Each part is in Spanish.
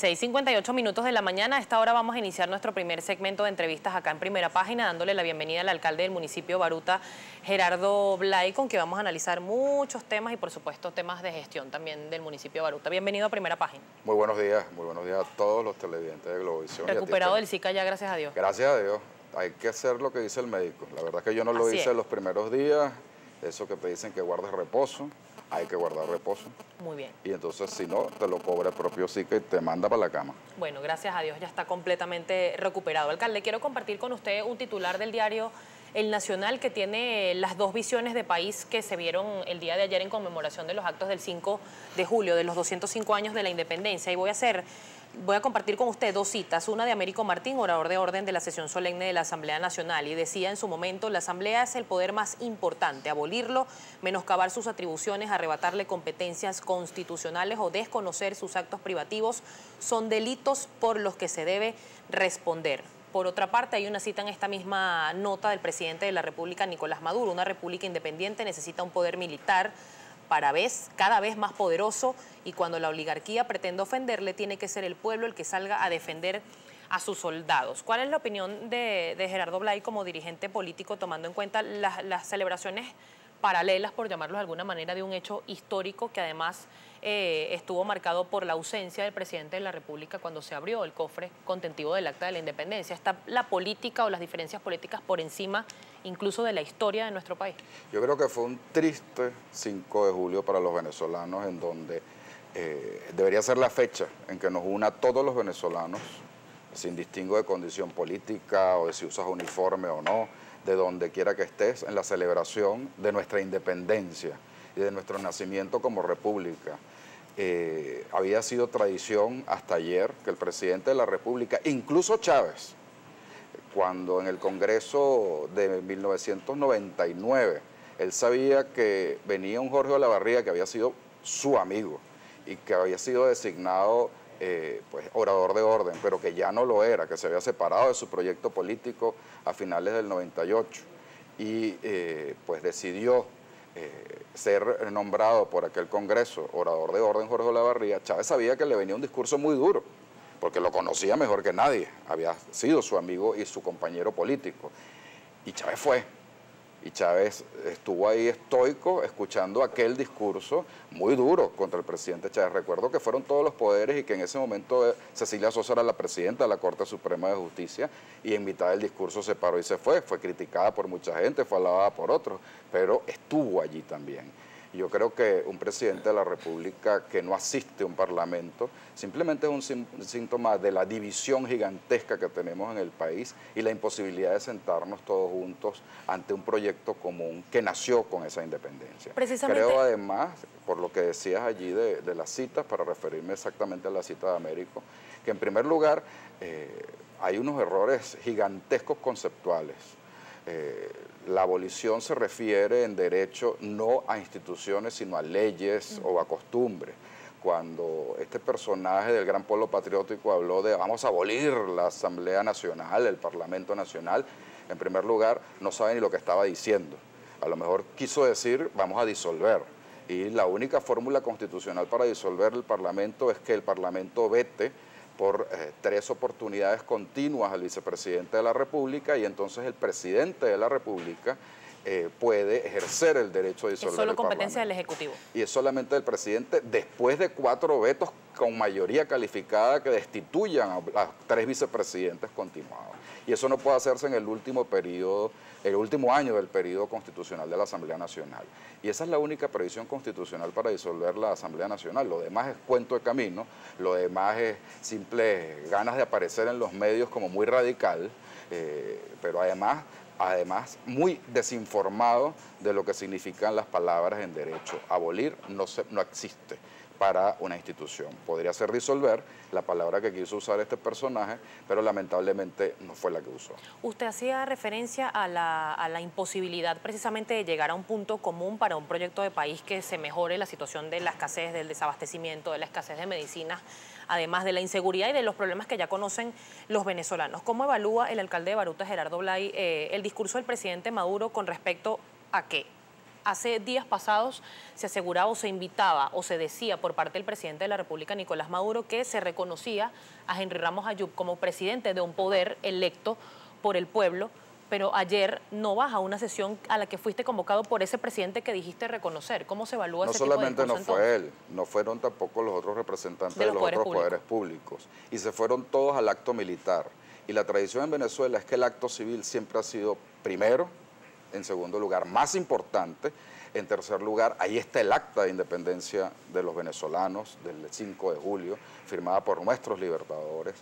6:58 de la mañana. A esta hora vamos a iniciar nuestro primer segmento de entrevistas acá en Primera Página, dándole la bienvenida al alcalde del municipio Baruta, Gerardo Blay, con quien vamos a analizar muchos temas y por supuesto temas de gestión también del municipio Baruta. Bienvenido a Primera Página. Muy buenos días a todos los televidentes de Globovisión. Recuperado del Zika ya, gracias a Dios. Gracias a Dios. Hay que hacer lo que dice el médico. La verdad es que yo no lo hice los primeros días, eso que te dicen que guardes reposo. Hay que guardar reposo. Muy bien. Y entonces, si no, te lo cobra el propio Zika y te manda para la cama. Bueno, gracias a Dios ya está completamente recuperado. Alcalde, quiero compartir con usted un titular del diario El Nacional que tiene las dos visiones de país que se vieron el día de ayer en conmemoración de los actos del 5 de julio, de los 205 años de la independencia. Y voy a compartir con usted dos citas, una de Américo Martín, orador de orden de la sesión solemne de la Asamblea Nacional, y decía en su momento: la Asamblea es el poder más importante, abolirlo, menoscabar sus atribuciones, arrebatarle competencias constitucionales o desconocer sus actos privativos son delitos por los que se debe responder. Por otra parte, hay una cita en esta misma nota del presidente de la República, Nicolás Maduro: una república independiente necesita un poder militar cada vez más poderoso, y cuando la oligarquía pretende ofenderle, tiene que ser el pueblo el que salga a defender a sus soldados. ¿Cuál es la opinión de Gerardo Blay como dirigente político, tomando en cuenta las celebraciones paralelas, por llamarlos de alguna manera, de un hecho histórico que además estuvo marcado por la ausencia del presidente de la República cuando se abrió el cofre contentivo del Acta de la Independencia? ¿Está la política o las diferencias políticas por encima incluso de la historia de nuestro país? Yo creo que fue un triste 5 de julio para los venezolanos, en donde debería ser la fecha en que nos una a todos los venezolanos, sin distingo de condición política o de si usas uniforme o no, de donde quiera que estés, en la celebración de nuestra independencia y de nuestro nacimiento como república. Había sido tradición hasta ayer que el presidente de la República, incluso Chávez, cuando en el Congreso de 1999, él sabía que venía un Jorge Olavarría que había sido su amigo y que había sido designado pues, orador de orden, pero que ya no lo era, que se había separado de su proyecto político a finales del 98 y pues decidió ser nombrado por aquel Congreso orador de orden Jorge Olavarría. Chávez sabía que le venía un discurso muy duro, porque lo conocía mejor que nadie, había sido su amigo y su compañero político. Y Chávez fue. Y Chávez estuvo ahí estoico escuchando aquel discurso muy duro contra el presidente Chávez. Recuerdo que fueron todos los poderes y que en ese momento Cecilia Sosa era la presidenta de la Corte Suprema de Justicia y en mitad del discurso se paró y se fue. Fue criticada por mucha gente, fue alabada por otros, pero estuvo allí también. Yo creo que un presidente de la República que no asiste a un parlamento simplemente es un síntoma de la división gigantesca que tenemos en el país y la imposibilidad de sentarnos todos juntos ante un proyecto común que nació con esa independencia. Creo además, por lo que decías allí de las citas, para referirme exactamente a la cita de Américo, que en primer lugar hay unos errores gigantescos conceptuales. La abolición se refiere en derecho no a instituciones, sino a leyes o a costumbres. Cuando este personaje del Gran Polo Patriótico habló de vamos a abolir la Asamblea Nacional, el Parlamento Nacional, en primer lugar no sabe ni lo que estaba diciendo. A lo mejor quiso decir vamos a disolver. Y la única fórmula constitucional para disolver el Parlamento es que el Parlamento vete por 3 oportunidades continuas al vicepresidente de la República y entonces el presidente de la República puede ejercer el derecho a disolver el Parlamento. Es solo competencia del Ejecutivo. Y es solamente del presidente después de 4 vetos con mayoría calificada que destituyan a 3 vicepresidentes continuados. Y eso no puede hacerse en el último periodo, el último año del periodo constitucional de la Asamblea Nacional. Y esa es la única previsión constitucional para disolver la Asamblea Nacional. Lo demás es cuento de camino, lo demás es simple ganas de aparecer en los medios como muy radical, pero además muy desinformado de lo que significan las palabras en derecho. Abolir no existe para una institución. Podría ser disolver, la palabra que quiso usar este personaje, pero lamentablemente no fue la que usó. Usted hacía referencia a la imposibilidad precisamente de llegar a un punto común para un proyecto de país que se mejore la situación de la escasez, del desabastecimiento, de la escasez de medicinas, además de la inseguridad y de los problemas que ya conocen los venezolanos. ¿Cómo evalúa el alcalde de Baruta, Gerardo Blay, el discurso del presidente Maduro con respecto a qué? hace días pasados se aseguraba o se invitaba o se decía por parte del presidente de la República, Nicolás Maduro, que se reconocía a Henry Ramos Ayub como presidente de un poder electo por el pueblo, pero ayer no vas a una sesión a la que fuiste convocado por ese presidente que dijiste reconocer. ¿Cómo se evalúa ese tipo de discurso? No solamente no fue él, no fueron tampoco los otros representantes de los otros poderes públicos. Y se fueron todos al acto militar. Y la tradición en Venezuela es que el acto civil siempre ha sido primero, en segundo lugar, más importante. En tercer lugar, ahí está el acta de independencia de los venezolanos del 5 de julio, firmada por nuestros libertadores.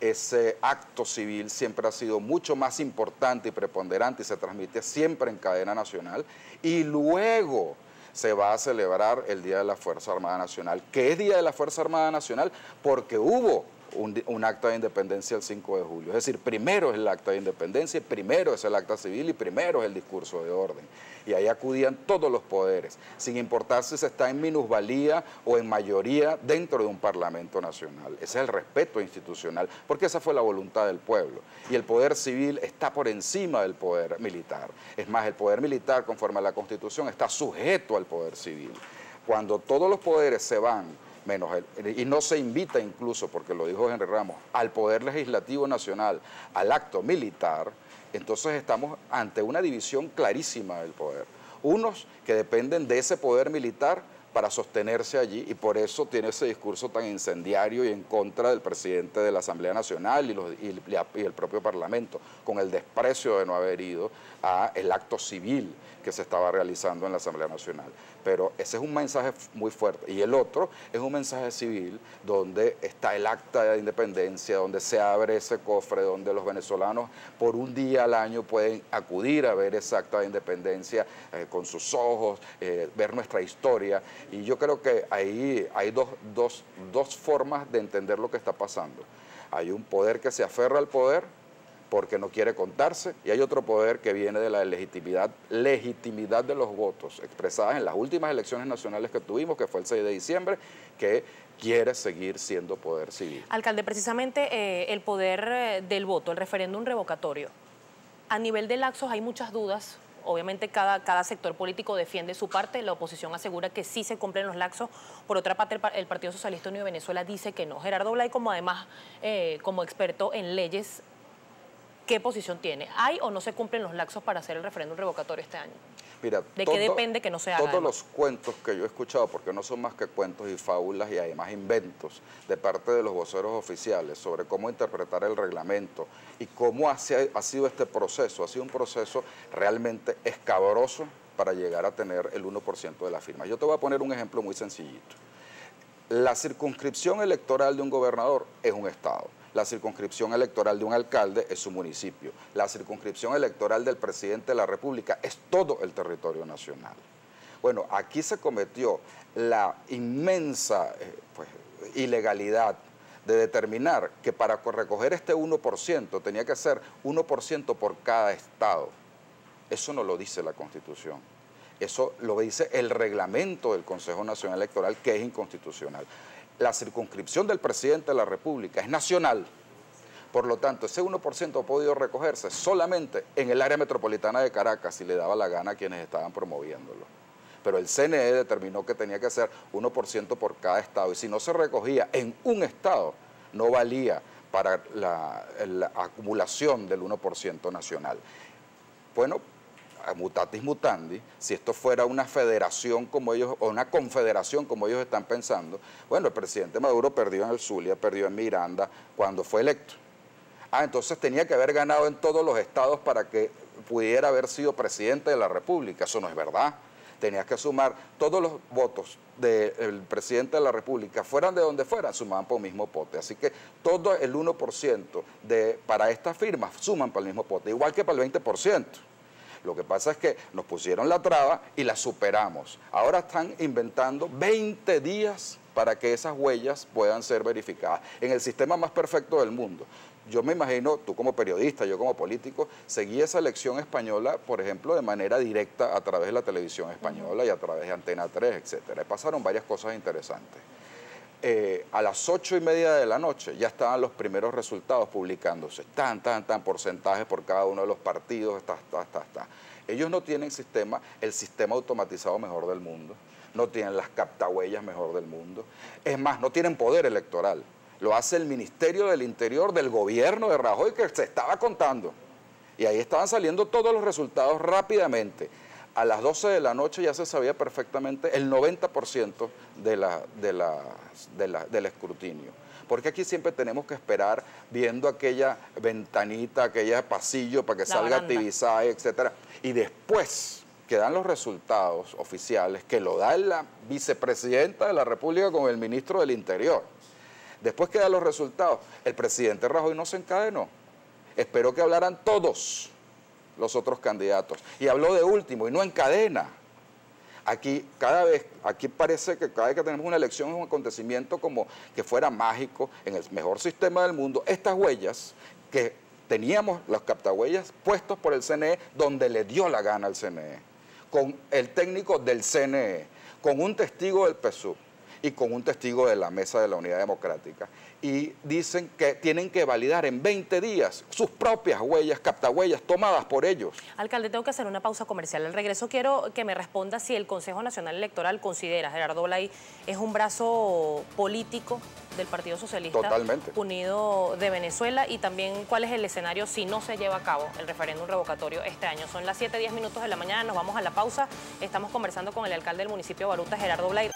Ese acto civil siempre ha sido mucho más importante y preponderante y se transmite siempre en cadena nacional. Y luego se va a celebrar el Día de la Fuerza Armada Nacional, que es Día de la Fuerza Armada Nacional porque hubo un acta de independencia el 5 de julio. Es decir, primero es el acta de independencia, primero es el acta civil y primero es el discurso de orden. Y ahí acudían todos los poderes, sin importar si se está en minusvalía o en mayoría dentro de un Parlamento Nacional. Ese es el respeto institucional, porque esa fue la voluntad del pueblo. Y el poder civil está por encima del poder militar. Es más, el poder militar, conforme a la Constitución, está sujeto al poder civil. Cuando todos los poderes se van, menos y no se invita incluso, porque lo dijo Henry Ramos, al Poder Legislativo Nacional, al acto militar, entonces estamos ante una división clarísima del poder. Unos que dependen de ese poder militar para sostenerse allí y por eso tiene ese discurso tan incendiario y en contra del presidente de la Asamblea Nacional y el propio Parlamento, con el desprecio de no haber ido al acto civil que se estaba realizando en la Asamblea Nacional. Pero ese es un mensaje muy fuerte. Y el otro es un mensaje civil donde está el acta de independencia, donde se abre ese cofre, donde los venezolanos por un día al año pueden acudir a ver ese acta de independencia con sus ojos, ver nuestra historia. Y yo creo que ahí hay dos formas de entender lo que está pasando. Hay un poder que se aferra al poder porque no quiere contarse, y hay otro poder que viene de la legitimidad de los votos expresadas en las últimas elecciones nacionales que tuvimos, que fue el 6 de diciembre, que quiere seguir siendo poder civil. Alcalde, precisamente el poder del voto, el referéndum revocatorio, a nivel de laxos hay muchas dudas. Obviamente cada sector político defiende su parte, la oposición asegura que sí se cumplen los laxos, por otra parte el Partido Socialista Unido de Venezuela dice que no. Gerardo Blay, como además como experto en leyes, ¿qué posición tiene? ¿Hay o no se cumplen los laxos para hacer el referéndum revocatorio este año? Mira, ¿De qué depende que no se haga? Todos los cuentos que yo he escuchado, porque no son más que cuentos y fábulas y además inventos de parte de los voceros oficiales sobre cómo interpretar el reglamento y cómo ha sido este proceso. Ha sido un proceso realmente escabroso para llegar a tener el 1% de la firma. Yo te voy a poner un ejemplo muy sencillito. La circunscripción electoral de un gobernador es un estado. La circunscripción electoral de un alcalde es su municipio. La circunscripción electoral del presidente de la República es todo el territorio nacional. Bueno, aquí se cometió la inmensa ilegalidad de determinar que para recoger este 1% tenía que ser 1% por cada estado. Eso no lo dice la Constitución. Eso lo dice el reglamento del Consejo Nacional Electoral, que es inconstitucional. La circunscripción del presidente de la República es nacional. Por lo tanto, ese 1% ha podido recogerse solamente en el área metropolitana de Caracas, si le daba la gana a quienes estaban promoviéndolo. Pero el CNE determinó que tenía que ser 1% por cada estado. Y si no se recogía en un estado, no valía para la acumulación del 1% nacional. Bueno, mutatis mutandi, si esto fuera una federación como ellos, o una confederación como ellos están pensando, bueno, el presidente Maduro perdió en el Zulia, perdió en Miranda cuando fue electo. Entonces tenía que haber ganado en todos los estados para que pudiera haber sido presidente de la República. Eso no es verdad. Tenías que sumar todos los votos del presidente de la República, fueran de donde fueran, sumaban por el mismo pote. Así que todo el 1% para estas firmas suman para el mismo pote, igual que para el 20%. Lo que pasa es que nos pusieron la traba y la superamos. Ahora están inventando 20 días para que esas huellas puedan ser verificadas en el sistema más perfecto del mundo. Yo me imagino, tú como periodista, yo como político, seguí esa elección española, por ejemplo, de manera directa a través de la televisión española y a través de Antena 3, etc. Pasaron varias cosas interesantes. A las 8:30 de la noche ya estaban los primeros resultados publicándose, porcentajes por cada uno de los partidos, Ellos no tienen el sistema automatizado mejor del mundo, no tienen las captahuellas mejor del mundo. Es más, no tienen poder electoral. Lo hace el Ministerio del Interior del gobierno de Rajoy, que se estaba contando. Y ahí estaban saliendo todos los resultados rápidamente. A las 12 de la noche ya se sabía perfectamente el 90% del escrutinio. Porque aquí siempre tenemos que esperar viendo aquella ventanita, aquella pasillo para que salga Tibisay, etcétera. Y después que dan los resultados oficiales, que lo da la vicepresidenta de la República con el ministro del Interior. Después que dan los resultados, el presidente Rajoy no se encadenó. Esperó que hablaran todos los otros candidatos. Y habló de último y no encadena. Aquí parece que cada vez que tenemos una elección es un acontecimiento como que fuera mágico, en el mejor sistema del mundo. Estas huellas que teníamos, las captahuellas puestos por el CNE, donde le dio la gana al CNE, con el técnico del CNE, con un testigo del PSUV y con un testigo de la Mesa de la Unidad Democrática. Y dicen que tienen que validar en 20 días sus propias huellas, captahuellas, tomadas por ellos. Alcalde, tengo que hacer una pausa comercial. Al regreso quiero que me responda si el Consejo Nacional Electoral considera, Gerardo Blay, es un brazo político del Partido Socialista Unido de Venezuela, y también cuál es el escenario si no se lleva a cabo el referéndum revocatorio este año. Son las 7:10 de la mañana, nos vamos a la pausa. Estamos conversando con el alcalde del municipio de Baruta, Gerardo Blay.